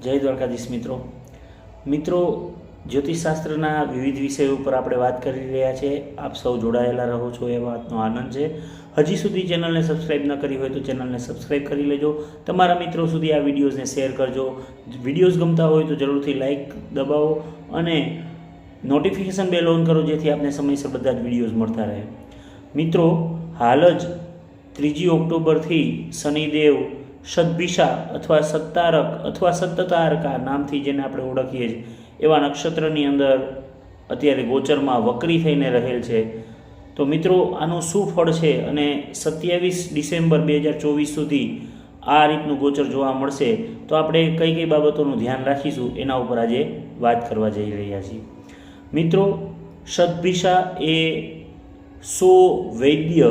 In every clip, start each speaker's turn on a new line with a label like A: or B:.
A: જય દ્વારકાધીશ મિત્રો જ્યોતિષશાસ્ત્રના વિવિધ વિષયો ઉપર આપણે વાત કરી રહ્યા છીએ। આપ સૌ જોડાયેલા રહો છો એ વાતનો આનંદ છે। હજી સુધી ચેનલને સબસ્ક્રાઈબ ન કરી હોય તો ચેનલને સબસ્ક્રાઈબ કરી લેજો। તમારા મિત્રો સુધી આ વિડીયોઝને શેર કરજો। વિડીયોઝ ગમતા હોય તો જરૂરથી લાઈક દબાવો અને નોટિફિકેશન બેલ ઓન કરો જેથી આપને સમયસર બધા જ વિડીયોઝ મળતા રહે। મિત્રો, હાલ જ 3 ઓક્ટોબરથી શનિદેવ સદભિષા અથવા સત્તારક અથવા સત્તારકા નામથી જેને આપણે ઓળખીએ છીએ એવા નક્ષત્રની અંદર અત્યારે ગોચરમાં વક્રી થઈને રહેલ છે। તો મિત્રો, આનું શું ફળ છે અને 27 ડિસેમ્બર 2024 સુધી આ રીતનું ગોચર જોવા મળશે તો આપણે કઈ કઈ બાબતોનું ધ્યાન રાખીશું એના ઉપર આજે વાત કરવા જઈ રહ્યા છીએ। મિત્રો, સદભિષા એ 100 વૈદ્ય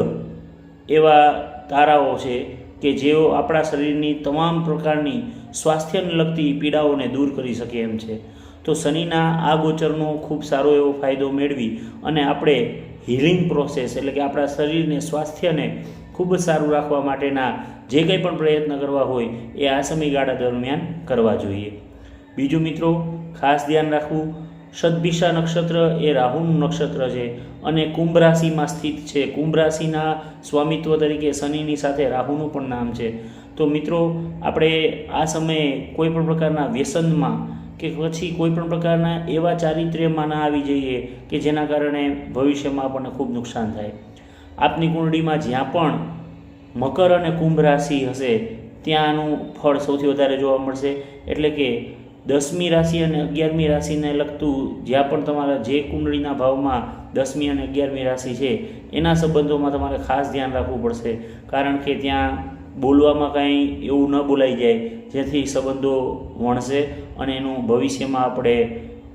A: એવા તારાઓ છે કે જેઓ આપણા શરીરની તમામ પ્રકારની સ્વાસ્થ્યને લગતી પીડાઓને દૂર કરી શકે એમ છે। તો શનિના આ ગોચરનો ખૂબ સારો એવો ફાયદો મેળવી અને આપણે હિલિંગ પ્રોસેસ એટલે કે આપણા શરીરને સ્વાસ્થ્યને ખૂબ જ સારું રાખવા માટેના જે કંઈ પણ પ્રયત્ન કરવા હોય એ આ સમયગાળા દરમિયાન કરવા જોઈએ। બીજું મિત્રો, ખાસ ધ્યાન રાખવું, સદભિષા નક્ષત્ર એ રાહુનું નક્ષત્ર છે અને કુંભ રાશિમાં સ્થિત છે। કુંભ રાશિના સ્વામિત્વ તરીકે શનિની સાથે રાહુનું પણ નામ છે। તો મિત્રો, આપણે આ સમયે કોઈ પણ પ્રકારના વ્યસનમાં કે પછી કોઈ પણ પ્રકારના એવા ચારિત્ર્યમાં ના આવી જઈએ કે જેના કારણે ભવિષ્યમાં આપણને ખૂબ નુકસાન થાય। આપની કુંડળીમાં જ્યાં પણ મકર અને કુંભ રાશિ હશે ત્યાંનું ફળ સૌથી વધારે જોવા મળશે। એટલે કે 10મી રાશિ અને 11મી રાશિને લગતું જ્યાં પણ તમારા જે કુંડળીના ભાવમાં 10મી અને 11મી રાશિ છે એના સંબંધોમાં તમારે ખાસ ધ્યાન રાખવું પડશે, કારણ કે ત્યાં બોલવામાં કાંઈ એવું ન બોલાઈ જાય જેથી સંબંધો વણશે અને એનું ભવિષ્યમાં આપણે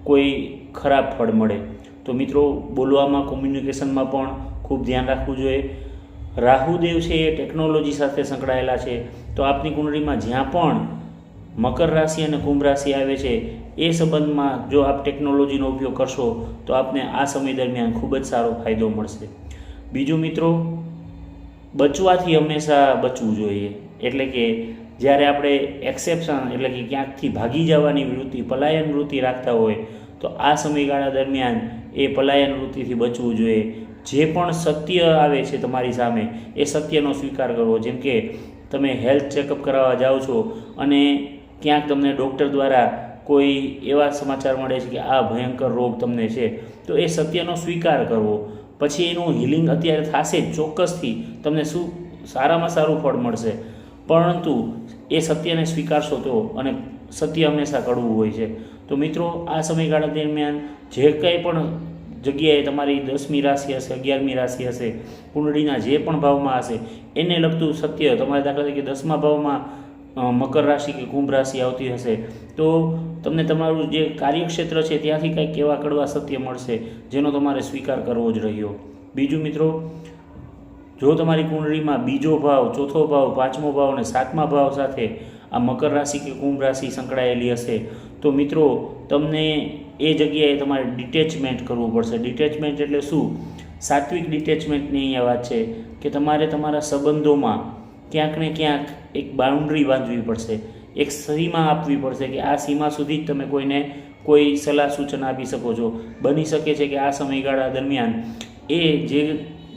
A: કોઈ ખરાબ ફળ મળે। તો મિત્રો, બોલવામાં, કોમ્યુનિકેશનમાં પણ ખૂબ ધ્યાન રાખવું જોઈએ। રાહુદેવ છે એ ટેકનોલોજી સાથે સંકળાયેલા છે। તો આપની કુંડળીમાં જ્યાં પણ મકર રાશિ અને કુંભ રાશિ આવે છે એ સંબંધમાં જો આપ ટેકનોલોજીનો ઉપયોગ કરશો તો આપને આ સમય દરમિયાન ખૂબ જ સારો ફાયદો મળશે। બીજું મિત્રો, બચવાથી હંમેશા બચવું જોઈએ। એટલે કે જ્યારે આપણે એક્સેપ્શન એટલે કે ક્યાંકથી ભાગી જવાની વૃત્તિ, પલાયન વૃત્તિ રાખતા હોય તો આ સમયગાળા દરમિયાન એ પલાયન વૃત્તિથી બચવું જોઈએ। જે પણ સત્ય આવે છે તમારી સામે એ સત્યનો સ્વીકાર કરવો। જેમ કે તમે હેલ્થ ચેકઅપ કરાવવા જાઓ છો અને ક્યાંક તમને ડૉક્ટર દ્વારા કોઈ એવા સમાચાર મળે છે કે આ ભયંકર રોગ તમને છે, તો એ સત્યનો સ્વીકાર કરવો। પછી એનું હિલિંગ અત્યારે થશે જ, ચોક્કસથી તમને શું સારામાં સારું ફળ મળશે, પરંતુ એ સત્યને સ્વીકારશો તો, અને સત્ય હંમેશા કડવું હોય છે। તો મિત્રો, આ સમયગાળા દરમિયાન જે કંઈ પણ જગ્યાએ તમારી 10મી રાશિ હશે, 11મી રાશિ હશે, કુંડળીના જે પણ ભાવમાં હશે એને લગતું સત્ય, તમારે દાખલા તરીકે 10મા ભાવમાં મકર રાશિ કે કુંભ રાશિ આવતી હશે તો તમને તમારું જે કાર્યક્ષેત્ર છે ત્યાંથી કંઈક એવા કડવા સત્ય મળશે જેનો તમારે સ્વીકાર કરવો જ રહ્યો। બીજું મિત્રો, જો તમારી કુંડળીમાં બીજો ભાવ, ચોથો ભાવ, 5મો ભાવ અને 7મા ભાવ સાથે આ મકર રાશિ કે કુંભ રાશિ સંકળાયેલી હશે તો મિત્રો, તમને એ જગ્યાએ તમારે ડિટેચમેન્ટ કરવું પડશે। ડિટેચમેન્ટ એટલે શું? સાત્વિક ડિટેચમેન્ટની અહીંયા વાત છે કે તમારે તમારા સંબંધોમાં ક્યાંક ને ક્યાંક એક બાઉન્ડ્રી બાંધવી પડશે, એક સીમા આપવી પડશે કે આ સીમા સુધી જ તમે કોઈને કોઈ સલાહ સૂચન આપી શકો છો। બની શકે છે કે આ સમયગાળા દરમિયાન એ જે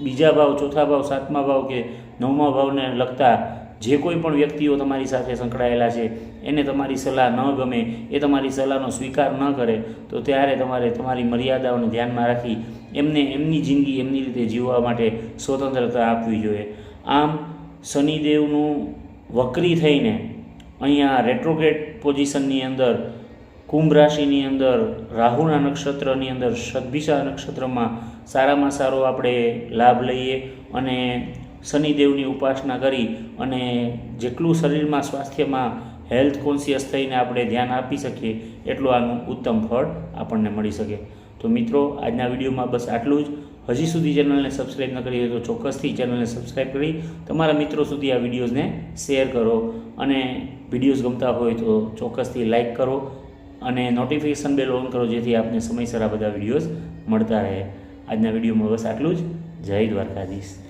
A: બીજા ભાવ, ચોથા ભાવ, 7મા ભાવ કે 9મા ભાવને લગતા જે કોઈ પણ વ્યક્તિઓ તમારી સાથે સંકળાયેલા છે એને તમારી સલાહ ન ગમે, એ તમારી સલાહનો સ્વીકાર ન કરે તો ત્યારે તમારે તમારી મર્યાદાઓને ધ્યાનમાં રાખી એમને એમની જિંદગી એમની રીતે જીવવા માટે સ્વતંત્રતા આપવી જોઈએ। આમ શનિદેવનું વક્રી થઈને અહીંયા રેટ્રોગ્રેડ પોઝિશનની અંદર કુંભ રાશિની અંદર રાહુના નક્ષત્રની અંદર સદભિષા નક્ષત્રમાં સારામાં સારો આપણે લાભ લઈએ અને શનિદેવની ઉપાસના કરી અને જેટલું શરીરમાં સ્વાસ્થ્યમાં હેલ્થ કોન્શિયસ થઈને આપણે ધ્યાન આપી શકીએ એટલું આનું ઉત્તમ ફળ આપણને મળી શકે। તો મિત્રો, આજના વિડીયોમાં બસ આટલું જ। હજી સુધી ચેનલને સબસ્ક્રાઈબ ન કરી હોય તો ચોક્કસથી ચેનલને સબસ્ક્રાઈબ કરી તમારા મિત્રો સુધી આ વિડીયોઝને શેર કરો અને વિડીયોઝ ગમતા હોય તો ચોક્કસથી લાઈક કરો અને નોટિફિકેશન બેલ ઓન કરો જેથી આપને સમયસર આ બધા વિડીયોઝ મળતા રહે। આજના વિડીયોમાં બસ આટલું જ। જય દ્વારકાધીશ।